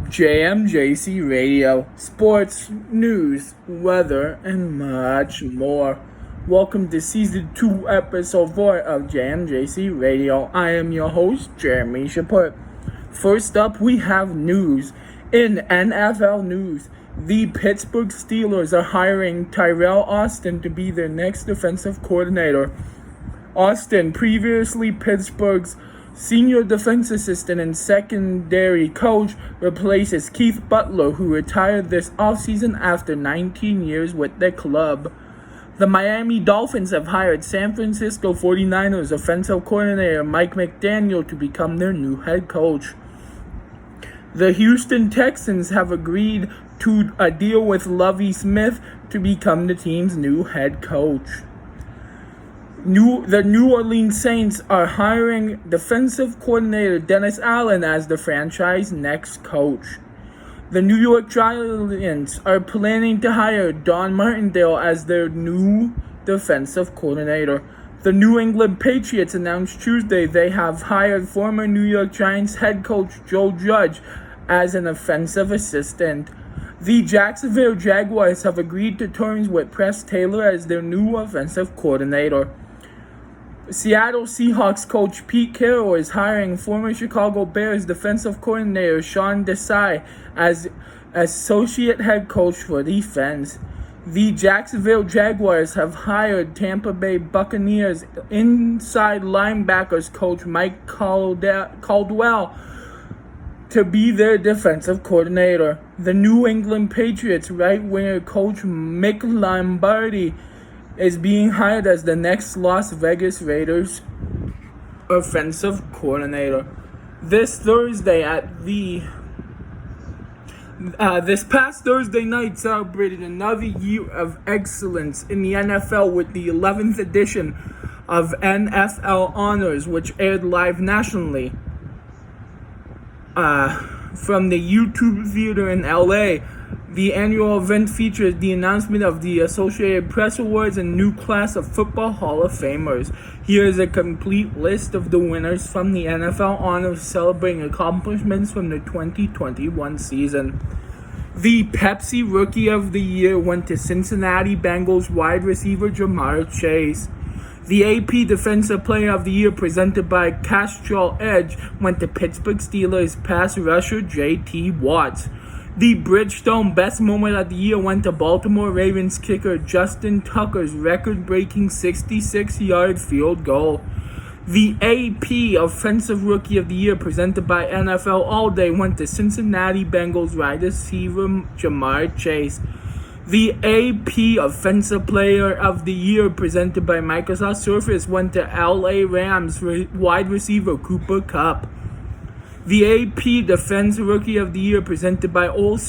JMJC Radio, sports, news, weather, and much more. Welcome to Season 2, Episode 4 of JMJC Radio. I am your host, Jeremy Shepard. First up, we have news. In NFL news, the Pittsburgh Steelers are hiring Tyrell Austin to be their next defensive coordinator. Austin, previously Pittsburgh's senior defense assistant and secondary coach, replaces Keith Butler, who retired this offseason after 19 years with the club. The Miami Dolphins have hired San Francisco 49ers offensive coordinator Mike McDaniel to become their new head coach. The Houston Texans have agreed to a deal with Lovie Smith to become the team's new head coach. The New Orleans Saints are hiring defensive coordinator Dennis Allen as the franchise next coach. The New York Giants are planning to hire Don Martindale as their new defensive coordinator. The New England Patriots announced Tuesday they have hired former New York Giants head coach Joe Judge as an offensive assistant. The Jacksonville Jaguars have agreed to terms with Press Taylor as their new offensive coordinator. Seattle Seahawks coach Pete Carroll is hiring former Chicago Bears defensive coordinator Sean Desai as associate head coach for defense. The Jacksonville Jaguars have hired Tampa Bay Buccaneers inside linebackers coach Mike Caldwell to be their defensive coordinator. The New England Patriots right-winger coach Mick Lombardi is being hired as the next Las Vegas Raiders offensive coordinator. This past Thursday night celebrated another year of excellence in the NFL with the 11th edition of NFL Honors, which aired live nationally from the YouTube Theater in LA. The annual event features the announcement of the Associated Press Awards and new class of Football Hall of Famers. Here is a complete list of the winners from the NFL Honors celebrating accomplishments from the 2021 season. The Pepsi Rookie of the Year went to Cincinnati Bengals wide receiver Jamar Chase. The AP Defensive Player of the Year, presented by Castrol Edge, went to Pittsburgh Steelers pass rusher J.T. Watts. The Bridgestone Best Moment of the Year went to Baltimore Ravens kicker Justin Tucker's record-breaking 66-yard field goal. The AP Offensive Rookie of the Year, presented by NFL All Day, went to Cincinnati Bengals wide receiver Jamar Chase. The AP Offensive Player of the Year, presented by Microsoft Surface, went to LA Rams wide receiver Cooper Kupp. The AP Defense Rookie of the Year, presented by Old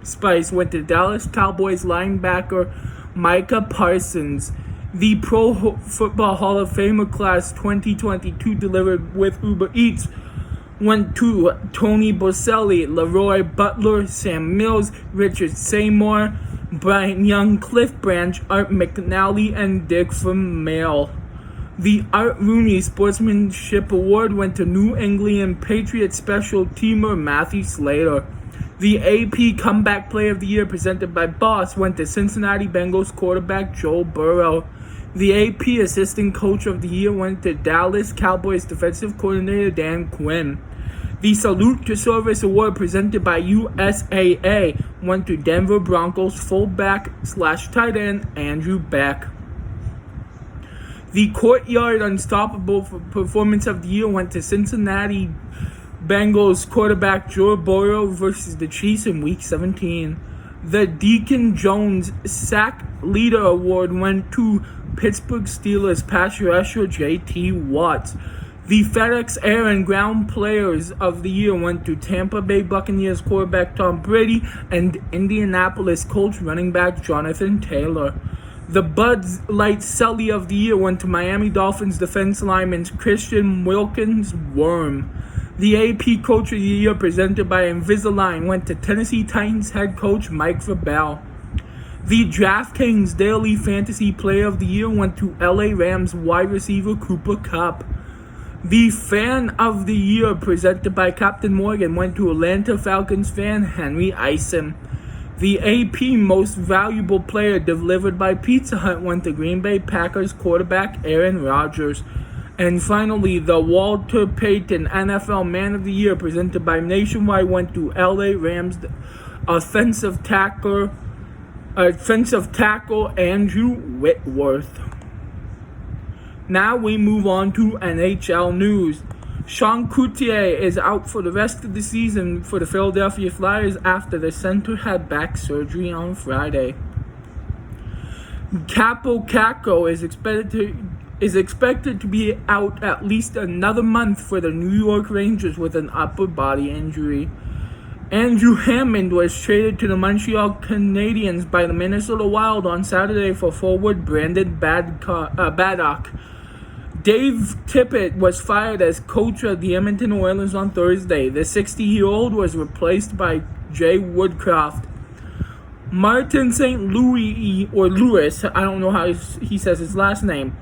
Spice, went to Dallas Cowboys linebacker Micah Parsons. The Pro Football Hall of Famer class 2022, delivered with Uber Eats, went to Tony Boselli, Leroy Butler, Sam Mills, Richard Seymour, Brian Young, Cliff Branch, Art McNally, and Dick Vermeil. The Art Rooney Sportsmanship Award went to New England Patriots special teamer Matthew Slater. The AP Comeback Player of the Year, presented by Boss, went to Cincinnati Bengals quarterback Joe Burrow. The AP Assistant Coach of the Year went to Dallas Cowboys defensive coordinator Dan Quinn. The Salute to Service Award, presented by USAA, went to Denver Broncos fullback/tight end Andrew Beck. The Courtyard Unstoppable Performance of the Year went to Cincinnati Bengals quarterback Joe Burrow versus the Chiefs in Week 17. The Deacon Jones Sack Leader Award went to Pittsburgh Steelers pass rusher J.T. Watts. The FedEx Air and Ground Players of the Year went to Tampa Bay Buccaneers quarterback Tom Brady and Indianapolis Colts running back Jonathan Taylor. The Bud Light Sully of the Year went to Miami Dolphins defense lineman Christian Wilkins-Worm. The AP Coach of the Year, presented by Invisalign, went to Tennessee Titans head coach Mike Vrabel. The DraftKings Daily Fantasy Player of the Year went to LA Rams wide receiver Cooper Kupp. The Fan of the Year, presented by Captain Morgan, went to Atlanta Falcons fan Henry Eisen. The AP Most Valuable Player, delivered by Pizza Hut, went to Green Bay Packers quarterback Aaron Rodgers. And finally, the Walter Payton NFL Man of the Year, presented by Nationwide, went to LA Rams offensive tackle Andrew Whitworth. Now we move on to NHL news. Sean Couturier is out for the rest of the season for the Philadelphia Flyers after the center had back surgery on Friday. Kaapo Kakko is expected to be out at least another month for the New York Rangers with an upper body injury. Andrew Hammond was traded to the Montreal Canadiens by the Minnesota Wild on Saturday for forward Brandon Baddock. Dave Tippett was fired as coach of the Edmonton Oilers on Thursday. The 60-year-old was replaced by Jay Woodcroft. Martin St. Louis, or Louis, I don't know how he says his last name,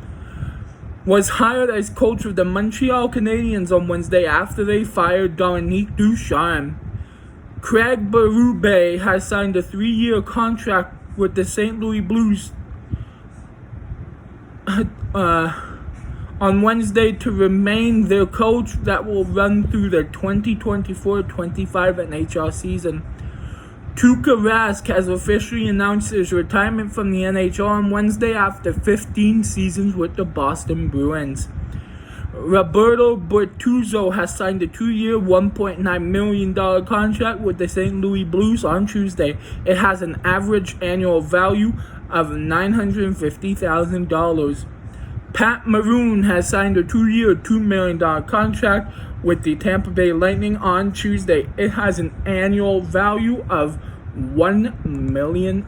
was hired as coach of the Montreal Canadiens on Wednesday after they fired Dominique Ducharme. Craig Berube has signed a 3-year contract with the St. Louis Blues on Wednesday to remain their coach that will run through the 2024-25 NHL season. Tuukka Rask has officially announced his retirement from the NHL on Wednesday after 15 seasons with the Boston Bruins. Roberto Bertuzzo has signed a 2-year, $1.9 million contract with the St. Louis Blues on Tuesday. It has an average annual value of $950,000. Pat Maroon has signed a 2-year, $2 million contract with the Tampa Bay Lightning on Tuesday. It has an annual value of $1 million.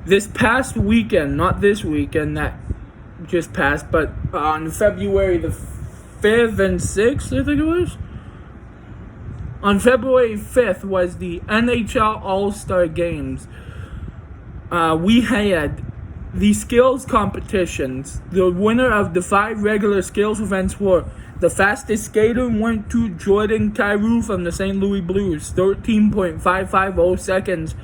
This past weekend, not this weekend that just passed, but on February the 5th and 6th, I think it was. On February 5th was the NHL All-Star Games. We had the skills competitions. The winner of the 5 regular skills events were: the fastest skater went to Jordan Kyrou from the St. Louis Blues, 13.550 seconds.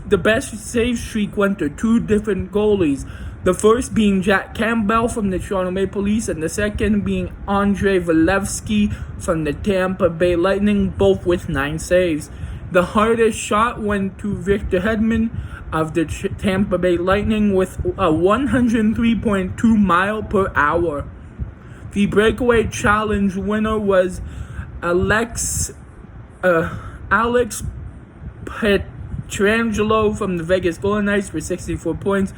The best save streak went to 2 different goalies. The first being Jack Campbell from the Toronto Maple Leafs, and the second being Andrei Vasilevskiy from the Tampa Bay Lightning, both with 9 saves. The hardest shot went to Victor Hedman of the Tampa Bay Lightning with a 103.2 mile per hour. The breakaway challenge winner was Alex Pietrangelo from the Vegas Golden Knights for 64 points,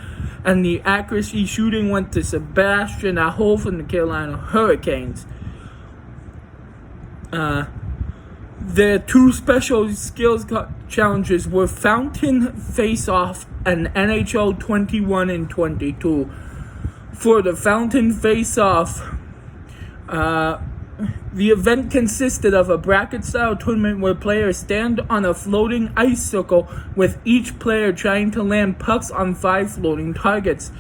and the accuracy shooting went to Sebastian Aho from the Carolina Hurricanes. The 2 special skills challenges were Fountain Face-Off and NHL 21 and 22. For the Fountain Face-Off, the event consisted of a bracket-style tournament where players stand on a floating ice circle with each player trying to land pucks on 5 floating targets.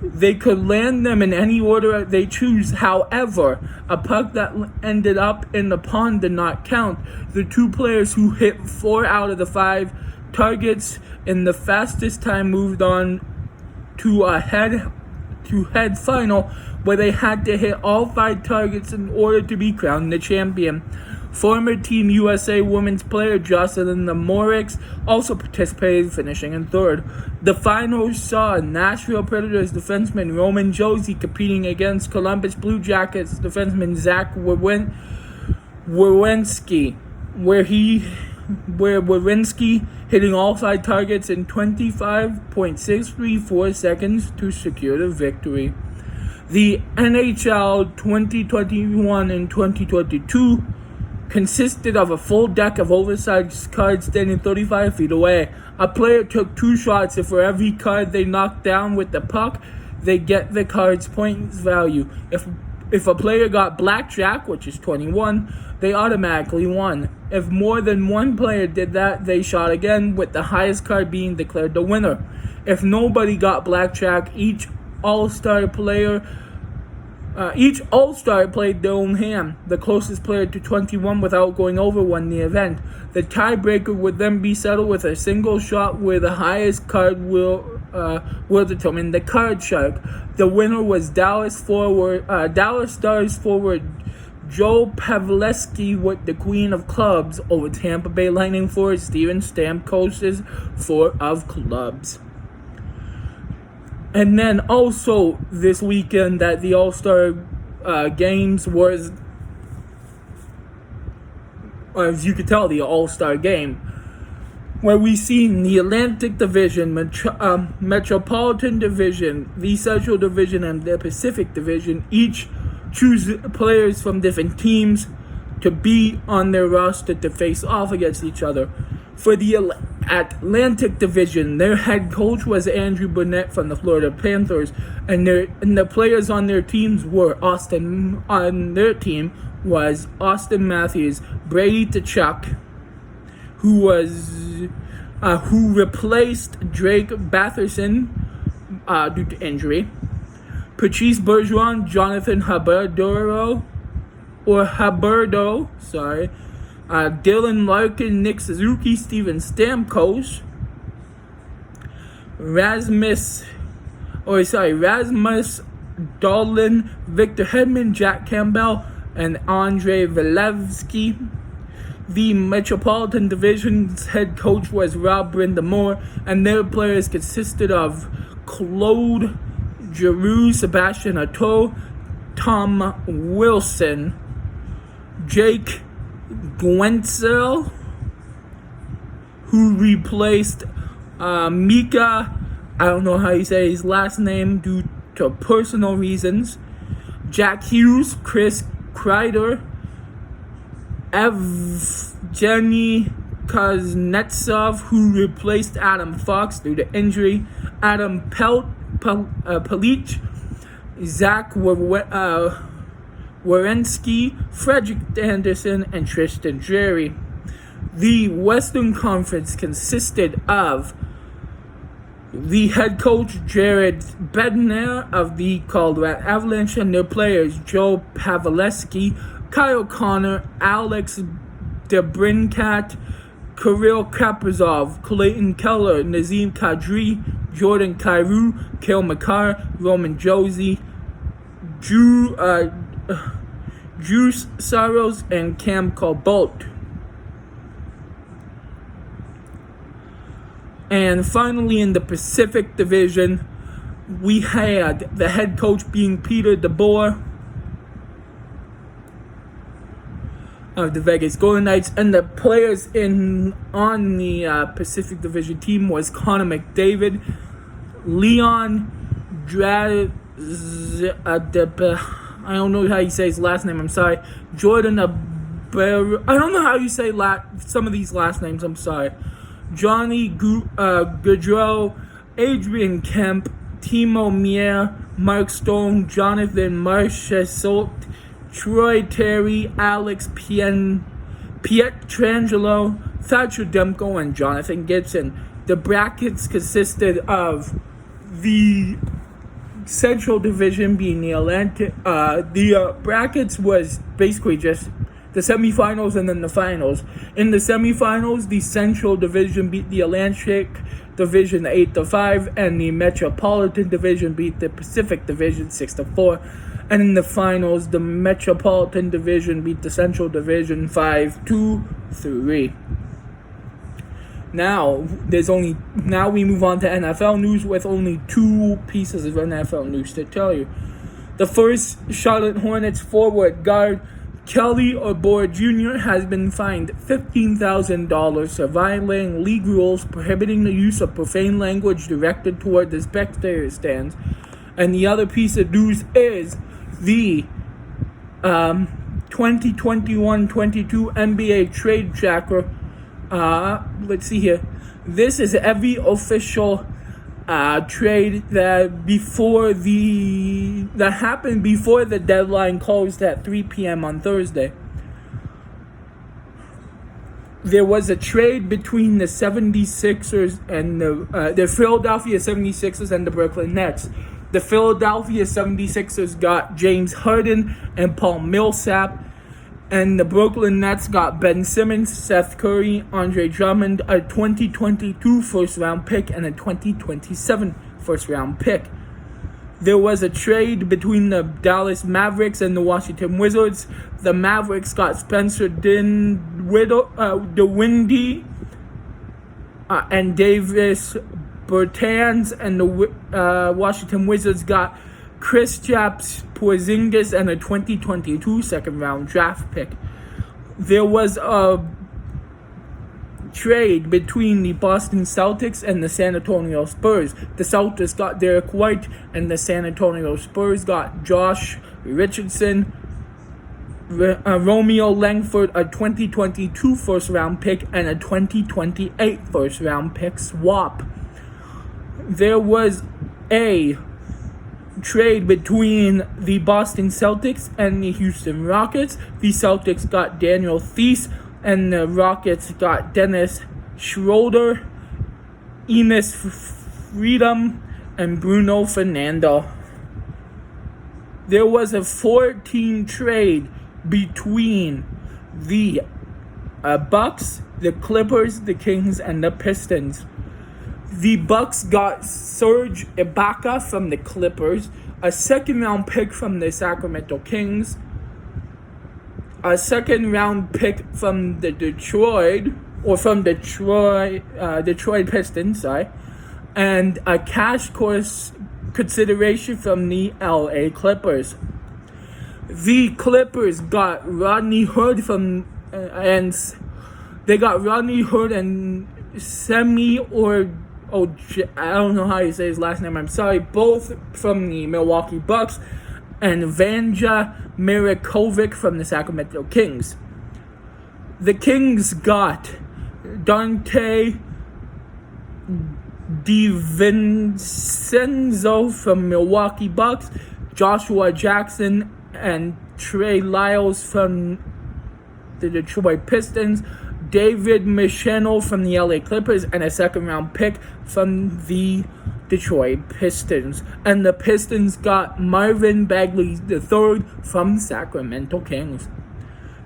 They could land them in any order they choose. However, a puck that ended up in the pond did not count. The 2 players who hit 4 out of the 5 targets in the fastest time moved on to a head-to-head final, where they had to hit all 5 targets in order to be crowned the champion. Former Team USA women's player Jocelyn Lamorix also participated, finishing in 3rd. The finals saw Nashville Predators defenseman Roman Josi competing against Columbus Blue Jackets defenseman Zach Werenski, where Werenski hitting all 5 targets in 25.634 seconds to secure the victory. The NHL 2021 and 2022 consisted of a full deck of oversized cards standing 35 feet away. A player took 2 shots, and for every card they knocked down with the puck, they get the card's points value. If a player got blackjack, which is 21, they automatically won. If more than one player did that, they shot again, with the highest card being declared the winner. If nobody got blackjack, each All-Star player Each All-Star played their own hand. The closest player to 21 without going over won the event. The tiebreaker would then be settled with a single shot where the highest card will determine the card shark. The winner was Dallas Stars forward Joe Pavelski with the Queen of Clubs over Tampa Bay Lightning forward Steven Stamkos's Four of Clubs. And then also this weekend at the All-Star games was, as you could tell, the All-Star game, where we seen the Atlantic Division, Metropolitan Division, the Central Division, and the Pacific Division each choose players from different teams to be on their roster to face off against each other. For the Atlantic Division, their head coach was Andrew Burnett from the Florida Panthers, and the players on their teams were Austin Matthews, Brady Tkachuk, who replaced Drake Batherson due to injury, Patrice Bergeron, Jonathan Huberdeau, Dylan Larkin, Nick Suzuki, Steven Stamkos, Rasmus Dahlin, Victor Hedman, Jack Campbell, and Andrei Valevsky. The Metropolitan Division's head coach was Rob Brindamore, and their players consisted of Claude Giroux, Sebastian Ato, Tom Wilson, Jake Guentzel, who replaced Mika, I don't know how you say his last name due to personal reasons, Jack Hughes, Chris Kreider, Evgeny Kuznetsov, who replaced Adam Fox due to injury, Adam Palich, Zach Werenski, Frederick Anderson, and Tristan Jarry. The Western Conference consisted of the head coach Jared Bednar of the Colorado Avalanche and their players Joe Pavelski, Kyle Connor, Alex DeBrincat, Kirill Kaprizov, Clayton Keller, Nazem Kadri, Jordan Kyrou, Cale Makar, Roman Josie, Drew Saros, and Cam Cobalt. And finally, in the Pacific Division, we had the head coach being Peter DeBoer of the Vegas Golden Knights, and the players on the Pacific Division team was Connor McDavid, Leon I don't know how you say his last name, I'm sorry. Jordan I don't know how you say some of these last names, I'm sorry. Johnny Gaudreau, Adrian Kemp, Timo Meier, Mark Stone, Jonathan Marchessault, Troy Terry, Alex Pietrangelo, Thatcher Demko, and Jonathan Gibson. The brackets consisted of the Central Division being the Atlantic. The brackets was basically just the semifinals and then the finals. In the semifinals, the Central Division beat the Atlantic Division 8-5, and the Metropolitan Division beat the Pacific Division 6-4. And in the finals, the Metropolitan Division beat the Central Division 5-3. Now we move on to NFL news with only two pieces of NFL news to tell you. The first, Charlotte Hornets forward guard Kelly Orbor Jr. has been fined $15,000 for violating league rules prohibiting the use of profane language directed toward the spectator stands. And the other piece of news is the 2021-22 NBA trade tracker. Let's see here. This is every official trade that happened before the deadline closed at 3 p.m. on Thursday. There was a trade between the 76ers and the Philadelphia 76ers and the Brooklyn Nets. The Philadelphia 76ers got James Harden and Paul Millsap. And the Brooklyn Nets got Ben Simmons, Seth Curry, Andre Drummond, a 2022 first-round pick, and a 2027 first-round pick. There was a trade between the Dallas Mavericks and the Washington Wizards. The Mavericks got Spencer Dinwiddie and Davis Bertans, and the Washington Wizards got Kristaps Porzingis and a 2022 second-round draft pick. There was a trade between the Boston Celtics and the San Antonio Spurs. The Celtics got Derek White, and the San Antonio Spurs got Josh Richardson, Romeo Langford, a 2022 first-round pick, and a 2028 first-round pick swap. There was a trade between the Boston Celtics and the Houston Rockets. The Celtics got Daniel Theis, and the Rockets got Dennis Schroeder, Enos Freedom, and Bruno Fernando. There was a 4-team trade between the Bucks, the Clippers, the Kings, and the Pistons. The Bucks got Serge Ibaka from the Clippers, a second-round pick from the Sacramento Kings, a second-round pick from the Detroit Pistons, and a cash consideration from the LA Clippers. The Clippers got Rodney Hood and I don't know how you say his last name, I'm sorry, both from the Milwaukee Bucks, and Vanja Mirakovic from the Sacramento Kings. The Kings got Dante DiVincenzo from Milwaukee Bucks, Joshua Jackson and Trey Lyles from the Detroit Pistons, David Michelle from the LA Clippers, and a second-round pick from the Detroit Pistons. And the Pistons got Marvin Bagley III from Sacramento Kings.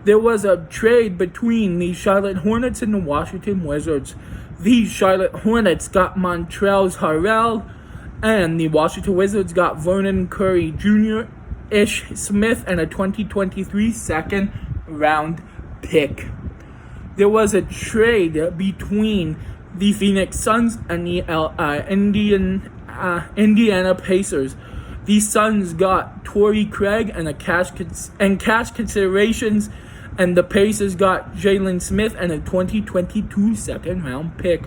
There was a trade between the Charlotte Hornets and the Washington Wizards. The Charlotte Hornets got Montrezl Harrell, and the Washington Wizards got Vernon Curry Jr., Ish Smith, and a 2023 second-round pick. There was a trade between the Phoenix Suns and the Indiana Pacers. The Suns got Torrey Craig and cash considerations, and the Pacers got Jalen Smith and a 2022 second-round pick.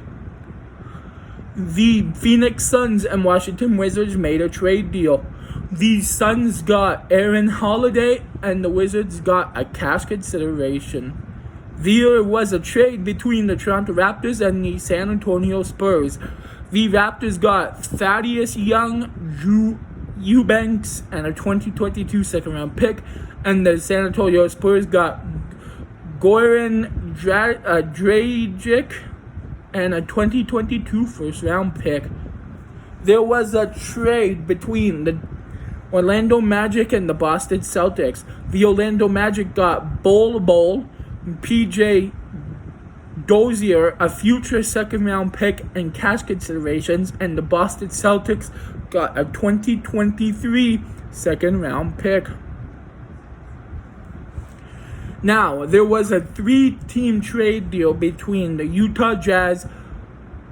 The Phoenix Suns and Washington Wizards made a trade deal. The Suns got Aaron Holiday, and the Wizards got a cash consideration. There was a trade between the Toronto Raptors and the San Antonio Spurs. The Raptors got Thaddeus Young, Eubanks, and a 2022 second-round pick, and the San Antonio Spurs got Goran Dragic and a 2022 first-round pick. There was a trade between the Orlando Magic and the Boston Celtics. The Orlando Magic got Bol, PJ Dozier, a future second-round pick and cash considerations, and the Boston Celtics got a 2023 second-round pick. Now, there was a 3-team trade deal between the Utah Jazz,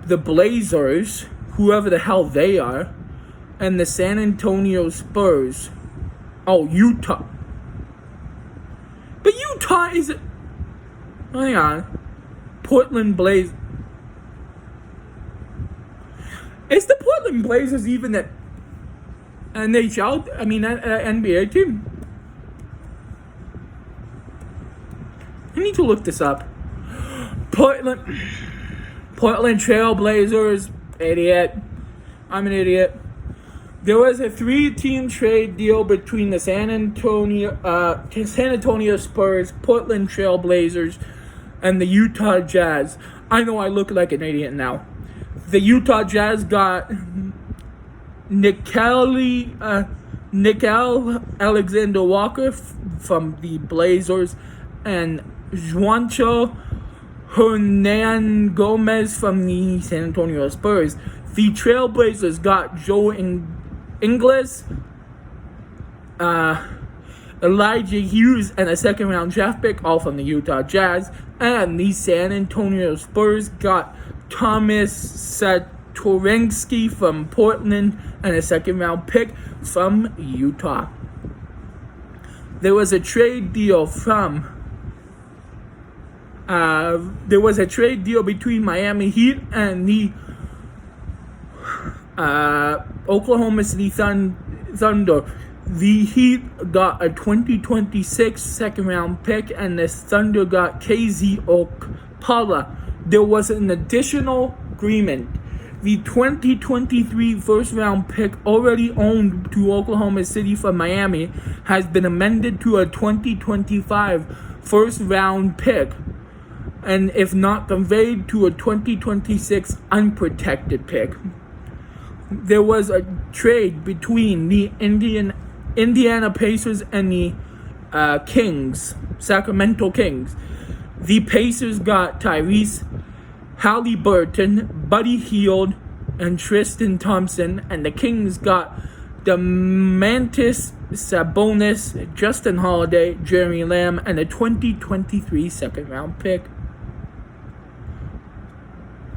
the Blazers, whoever the hell they are, and the San Antonio Spurs. Oh, Utah. But Utah is... Hang on. Portland Blazers. Is the Portland Blazers even an NHL? I mean, an NBA team? I need to look this up. Portland Trail Blazers. Idiot. I'm an idiot. There was a 3-team trade deal between the San Antonio Spurs, Portland Trail Blazers, and the Utah Jazz. I know I look like an idiot now. The Utah Jazz got Nickel Alexander Walker from the Blazers, and Juancho Hernan Gomez from the San Antonio Spurs. The Trailblazers got Joe Ingles, Elijah Hughes, and a second-round draft pick, all from the Utah Jazz. And the San Antonio Spurs got Thomas Satoransky from Portland and a second-round pick from Utah. There was a trade deal between Miami Heat and the Oklahoma City Thunder. The Heat got a 2026 second-round pick, and the Thunder got KZ Okpala. There was an additional agreement. The 2023 first-round pick already owned to Oklahoma City from Miami has been amended to a 2025 first-round pick, and if not conveyed, to a 2026 unprotected pick. There was a trade between the Indiana Pacers and the Sacramento Kings. The Pacers got Tyrese Halliburton, Buddy Hield, and Tristan Thompson, and the Kings got Domantas Sabonis, Justin Holiday, Jeremy Lamb, and a 2023 second-round pick.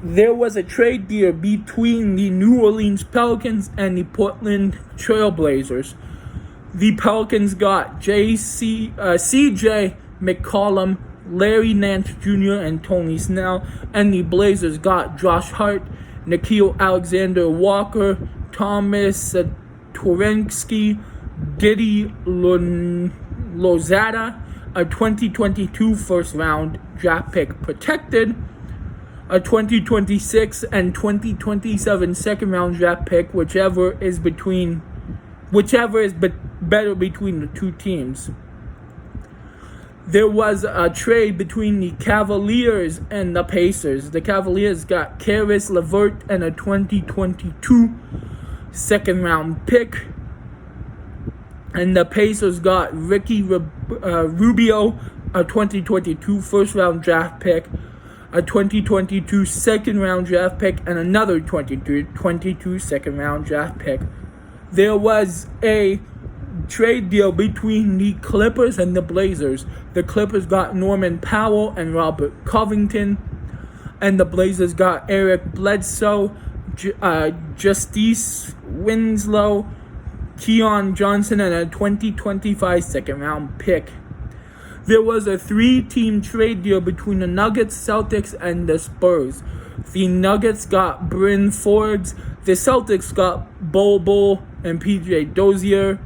There was a trade deal between the New Orleans Pelicans and the Portland Trailblazers. The Pelicans got CJ McCollum, Larry Nance Jr., and Tony Snell, and the Blazers got Josh Hart, Nickeil Alexander Walker, Thomas Satoransky, Didi Lozada, a 2022 first-round draft pick protected, a 2026 and 2027 second-round draft pick, whichever is better between the two teams. There was a trade between the Cavaliers and the Pacers. The Cavaliers got Caris LeVert and a 2022 second-round pick, and the Pacers got Ricky Rubio, a 2022 first-round draft pick, a 2022 second-round draft pick, and another 2022 second-round draft pick. There was a trade deal between the Clippers and the Blazers. The Clippers got Norman Powell and Robert Covington, and the Blazers got Eric Bledsoe, Justice Winslow, Keon Johnson, and a 2025 second-round pick. There was a 3-team trade deal between the Nuggets, Celtics, and the Spurs. The Nuggets got Bryn Forbes, the Celtics got Bol and PJ Dozier,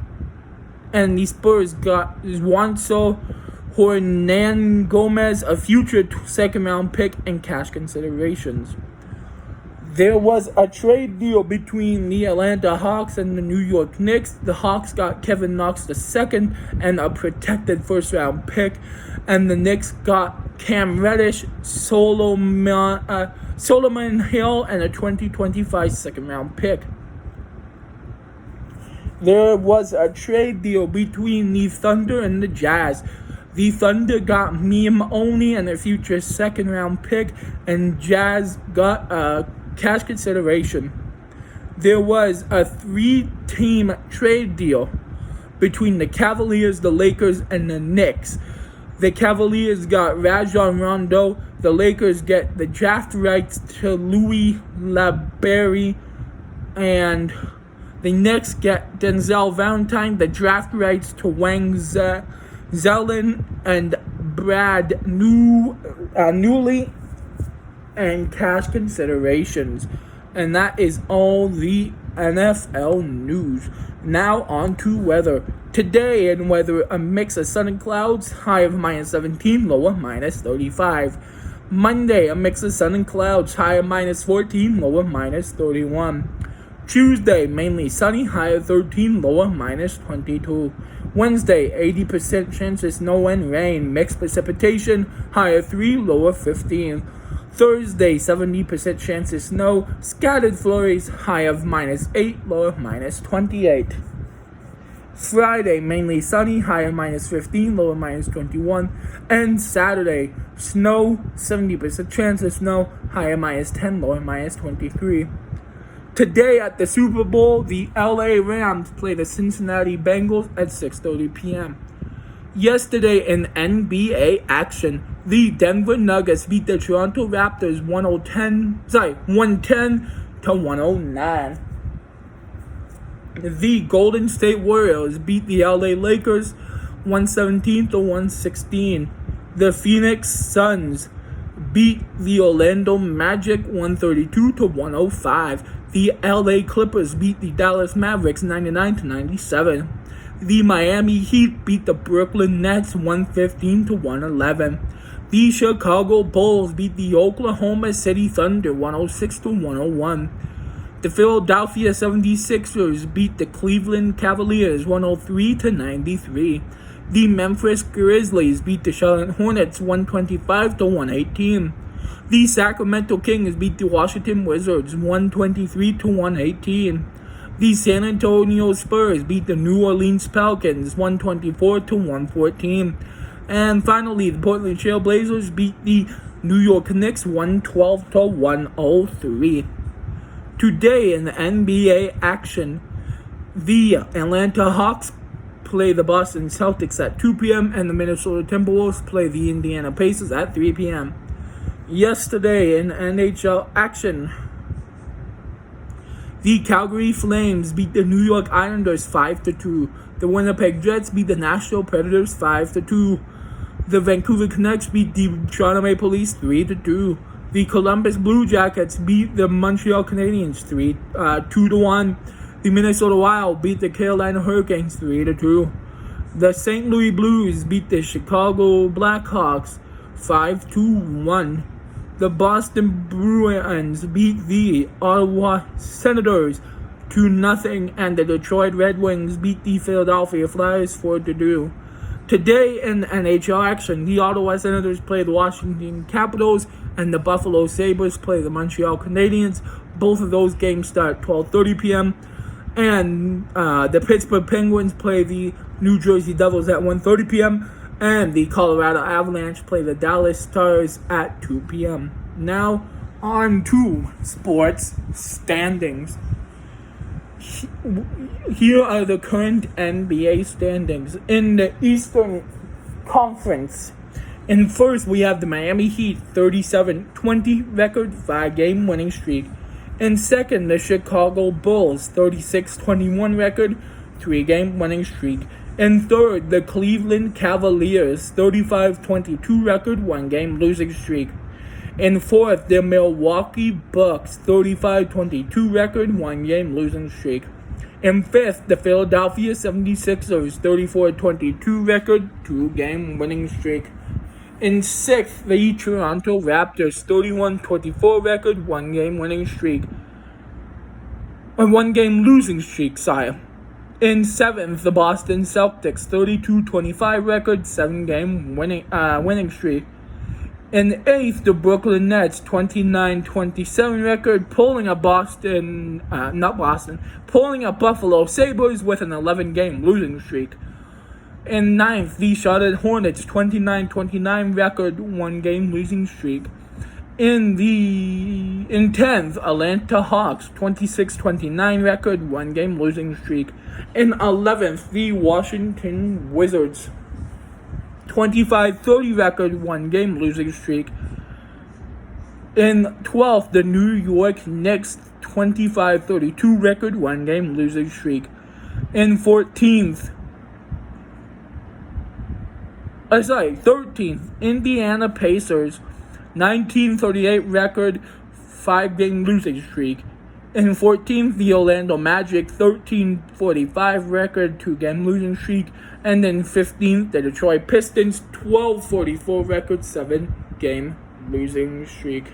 and the Spurs got Juancho Hernan Gomez, a future second-round pick, and cash considerations. There was a trade deal between the Atlanta Hawks and the New York Knicks. The Hawks got Kevin Knox II and a protected first-round pick, and the Knicks got Cam Reddish, Solomon Hill, and a 2025 second-round pick. There was a trade deal between the Thunder and the Jazz. The Thunder got Meme Oni and a future second-round pick, and Jazz got a cash consideration. There was a 3-team trade deal between the Cavaliers, the Lakers, and the Knicks. The Cavaliers got Rajon Rondo. The Lakers get the draft rights to Louis LaBerry, and the Knicks get Denzel Valentine, the draft rights to Wang Zelen and Brad Newley, and cash considerations. And that is all the NFL news. Now on to weather. Today in weather, a mix of sun and clouds, high of -17, low of -35. Monday, a mix of sun and clouds, high of -14, low of -31. Tuesday, mainly sunny, high of 13, low of -22. Wednesday, 80% chance of snow and rain, mixed precipitation, high of 3, low of 15. Thursday, 70% chance of snow, scattered flurries, high of -8, low of -28. Friday, mainly sunny, high of -15, low of -21. And Saturday, snow, 70% chance of snow, high of -10, low of -23. Today at the Super Bowl, the LA Rams play the Cincinnati Bengals at 6:30 p.m. Yesterday in NBA action, the Denver Nuggets beat the Toronto Raptors 110 to 109. The Golden State Warriors beat the LA Lakers 117 to 116. The Phoenix Suns beat the Orlando Magic 132 to 105. The LA Clippers beat the Dallas Mavericks 99 to 97. The Miami Heat beat the Brooklyn Nets 115 to 111. The Chicago Bulls beat the Oklahoma City Thunder 106 to 101. The Philadelphia 76ers beat the Cleveland Cavaliers 103 to 93. The Memphis Grizzlies beat the Charlotte Hornets 125 to 118. The Sacramento Kings beat the Washington Wizards 123 to 118. The San Antonio Spurs beat the New Orleans Pelicans 124 to 114. And finally, the Portland Trail Blazers beat the New York Knicks 112 to 103. Today in the NBA action, the Atlanta Hawks play the Boston Celtics at 2 p.m. and the Minnesota Timberwolves play the Indiana Pacers at 3 p.m. Yesterday in NHL action, the Calgary Flames beat the New York Islanders 5-2. The Winnipeg Jets beat the Nashville Predators 5-2. The Vancouver Canucks beat the Toronto Maple Leafs 3-2. The Columbus Blue Jackets beat the Montreal Canadiens 2-1. The Minnesota Wild beat the Carolina Hurricanes 3-2. The St. Louis Blues beat the Chicago Blackhawks 5-1. The Boston Bruins beat the Ottawa Senators 2-0, and the Detroit Red Wings beat the Philadelphia Flyers 4-2. Today in NHL action, the Ottawa Senators play the Washington Capitals, and the Buffalo Sabres play the Montreal Canadiens. Both of those games start at 12:30 p.m. And the Pittsburgh Penguins play the New Jersey Devils at 1:30 p.m. And the Colorado Avalanche play the Dallas Stars at 2 p.m. Now, on to sports standings. Here are the current NBA standings. In the Eastern Conference, in first we have the Miami Heat, 37-20 record, 5-game winning streak. In second, the Chicago Bulls, 36-21 record, 3-game winning streak. In third, the Cleveland Cavaliers, 35-22 record, 1-game losing streak. In fourth, the Milwaukee Bucks, 35-22 record, 1-game losing streak. In fifth, the Philadelphia 76ers, 34-22 record, 2-game winning streak. In sixth, the Toronto Raptors, 31-24 record, 1-game winning streak. A 1-game losing streak, sire. In seventh, the Boston Celtics, 32-25 record, 7-game winning streak. In eighth, the Brooklyn Nets, 29-27 record, pulling a Buffalo Sabres with an 11-game losing streak. In ninth, the Charlotte Hornets, 29-29 record, 1-game losing streak. In 10th, Atlanta Hawks, 26-29 record, 1-game losing streak. In 11th, the Washington Wizards, 25-30 record, 1-game losing streak. In 12th, the New York Knicks, 25-32 record, 1-game losing streak. In 13th, Indiana Pacers, 1938 record, 5-game losing streak. In 14th, the Orlando Magic, 1345 record, 2-game losing streak. And in 15th, the Detroit Pistons, 1244 record, 7-game losing streak.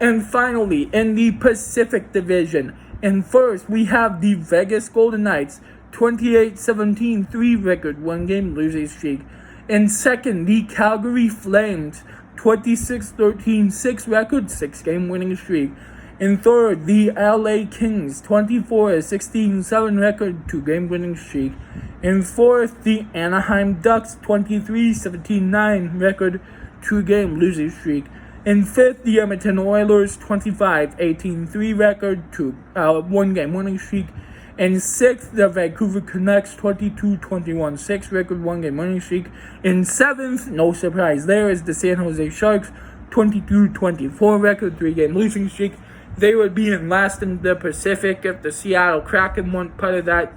And finally, in the Pacific Division, in first, we have the Vegas Golden Knights, 28-17, 3 record, 1 game losing streak. In second, the Calgary Flames, 26-13, 6 record, 6 game winning streak. In third, the LA Kings, 24-16, 7 record, 2 game winning streak. In fourth, the Anaheim Ducks, 23-17, 9 record, 2 game losing streak. In fifth, the Edmonton Oilers, 25-18, 3 record, 1 game winning streak. In sixth, the Vancouver Canucks, 22-21, 6 record, 1 game winning streak. In seventh, no surprise there, is the San Jose Sharks, 22-24 record, 3 game losing streak. They would be in last in the Pacific if the Seattle Kraken weren't part of that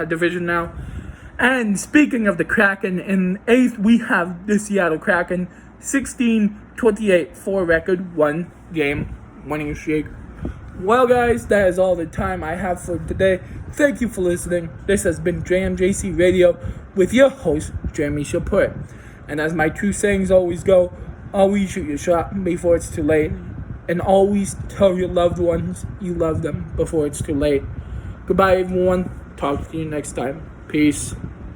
division now. And speaking of the Kraken, in eighth, we have the Seattle Kraken, 16-28, 4 record, 1 game winning streak. Well, guys, that is all the time I have for today. Thank you for listening. This has been JMJC Radio with your host, Jeremy Shapurt. And as my 2 sayings always go, always shoot your shot before it's too late. And always tell your loved ones you love them before it's too late. Goodbye, everyone. Talk to you next time. Peace.